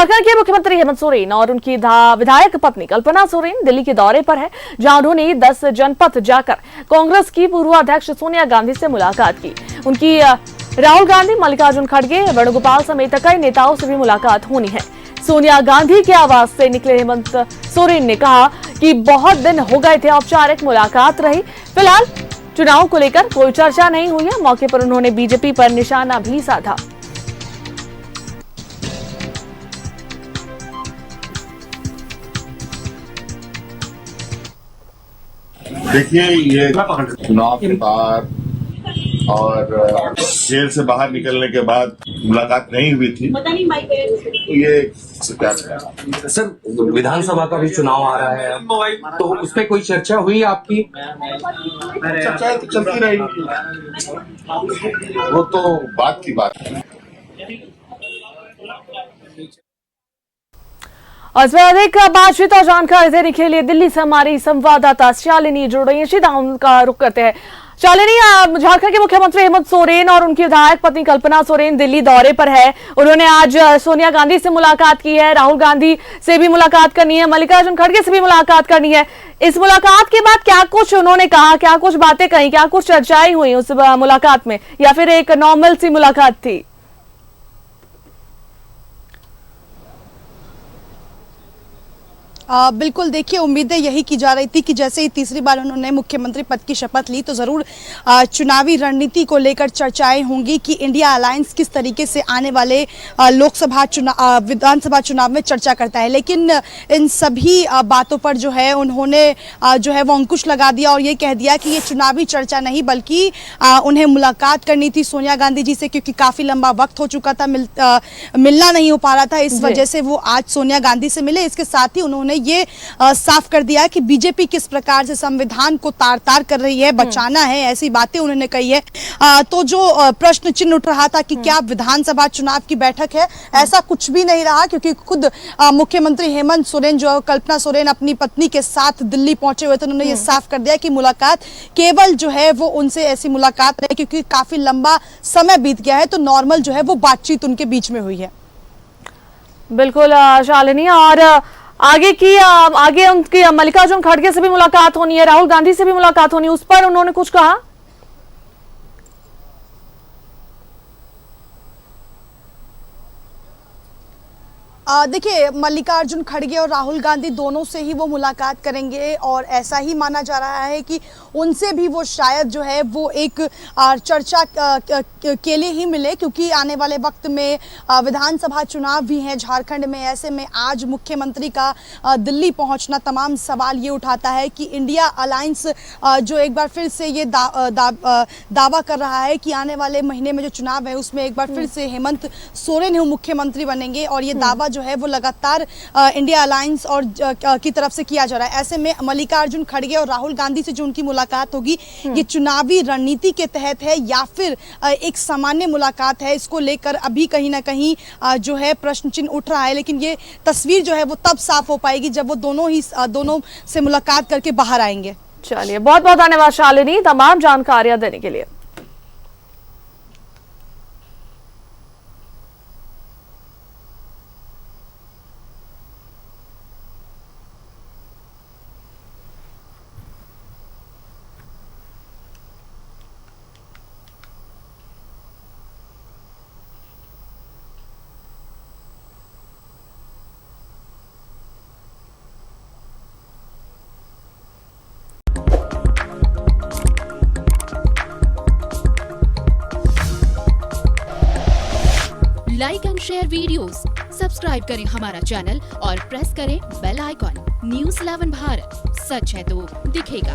झारखंड के मुख्यमंत्री हेमंत सोरेन और उनकी विधायक पत्नी कल्पना सोरेन दिल्ली के दौरे पर है, जहां उन्होंने 10 जनपद जाकर कांग्रेस की पूर्व अध्यक्ष सोनिया गांधी से मुलाकात की। उनकी राहुल गांधी, मल्लिकार्जुन खड़गे, वेणुगोपाल समेत कई नेताओं से भी मुलाकात होनी है। सोनिया गांधी के आवास से निकले हेमंत सोरेन ने कहा कि बहुत दिन हो गए थे, औपचारिक मुलाकात रही। फिलहाल चुनाव को लेकर कोई चर्चा नहीं हुई है। मौके पर उन्होंने बीजेपी पर निशाना भी साधा। देखिए, ये चुनाव के बाद और जेल से बाहर निकलने के बाद मुलाकात नहीं हुई थी, तो ये सर विधानसभा का भी चुनाव आ रहा है, तो उस पर कोई चर्चा हुई आपकी? चर्चाएं तो चलती रही, वो तो बात की बात है। और इसमें अधिक बातचीत और जानकारी देने के लिए दिल्ली से हमारी संवाददाता शालिनी जुड़ रही है। सीधा उनका रुख करते हैं। शालिनी, झारखंड के मुख्यमंत्री हेमंत सोरेन और उनकी विधायक पत्नी कल्पना सोरेन दिल्ली दौरे पर है। उन्होंने आज सोनिया गांधी से मुलाकात की है, राहुल गांधी से भी मुलाकात करनी है, मल्लिकार्जुन खड़गे से भी मुलाकात करनी है। इस मुलाकात के बाद क्या कुछ उन्होंने कहा, क्या कुछ बातें कही, क्या कुछ चर्चाएं हुई उस मुलाकात में, या फिर एक नॉर्मल सी मुलाकात थी? बिल्कुल, देखिए, उम्मीदें यही की जा रही थी कि जैसे ही तीसरी बार उन्होंने मुख्यमंत्री पद की शपथ ली तो ज़रूर चुनावी रणनीति को लेकर चर्चाएं होंगी कि इंडिया अलायंस किस तरीके से आने वाले लोकसभा चुनाव, विधानसभा चुनाव में चर्चा करता है। लेकिन इन सभी बातों पर जो है उन्होंने जो है वो अंकुश लगा दिया और ये कह दिया कि ये चुनावी चर्चा नहीं, बल्कि उन्हें मुलाकात करनी थी सोनिया गांधी जी से, क्योंकि काफ़ी लंबा वक्त हो चुका था, मिलना नहीं हो पा रहा था। इस वजह से वो आज सोनिया गांधी से मिले। इसके साथ ही उन्होंने ये साफ कर दिया कि बीजेपी किस प्रकार से संविधान को तार-तार कर रही है, बचाना है, ऐसी बातें उन्होंने कही है। तो जो प्रश्न चिन्ह उठ रहा था कि क्या विधानसभा चुनाव की बैठक है, ऐसा कुछ भी नहीं रहा, क्योंकि खुद मुख्यमंत्री हेमंत सोरेन जो कल्पना सोरेन अपनी पत्नी के साथ दिल्ली पहुंचे हुए थे, उन्होंने ये साफ कर दिया कि मुलाकात केवल जो है वो उनसे ऐसी मुलाकात रही क्योंकि काफी लंबा समय बीत गया है, तो नॉर्मल जो है वो बातचीत उनके बीच में हुई है। बिल्कुल शालिनी, और आगे उनकी मल्लिकार्जुन खड़गे से भी मुलाकात होनी है, राहुल गांधी से भी मुलाकात होनी है, उस पर उन्होंने कुछ कहा? देखिए, मल्लिकार्जुन खड़गे और राहुल गांधी दोनों से ही वो मुलाकात करेंगे और ऐसा ही माना जा रहा है कि उनसे भी वो शायद जो है वो एक चर्चा के लिए ही मिले, क्योंकि आने वाले वक्त में विधानसभा चुनाव भी हैं झारखंड में। ऐसे में आज मुख्यमंत्री का दिल्ली पहुंचना तमाम सवाल ये उठाता है कि इंडिया अलायंस जो एक बार फिर से ये दावा कर रहा है कि आने वाले महीने में जो चुनाव है उसमें एक बार फिर से हेमंत सोरेन ही मुख्यमंत्री बनेंगे, और ये दावा जो है वो लगातार इंडिया अलायंस और की तरफ से किया जा रहा है। ऐसे में मल्लिकार्जुन खड़गे और राहुल गांधी से जो उनकी मुलाकात होगी, ये चुनावी रणनीति के तहत है या फिर एक सामान्य मुलाकात है, इसको लेकर अभी कहीं ना कहीं जो है प्रश्न चिन्ह उठ रहा है। लेकिन ये तस्वीर जो है वो तब साफ हो पाएगी जब वो दोनों से मुलाकात करके बाहर आएंगे। चलिए, बहुत बहुत धन्यवाद शालिनी तमाम जानकारियां देने के लिए। Like and share videos, subscribe करें हमारा चैनल और प्रेस करें बेल आइकॉन। News 11 भारत, सच है तो दिखेगा।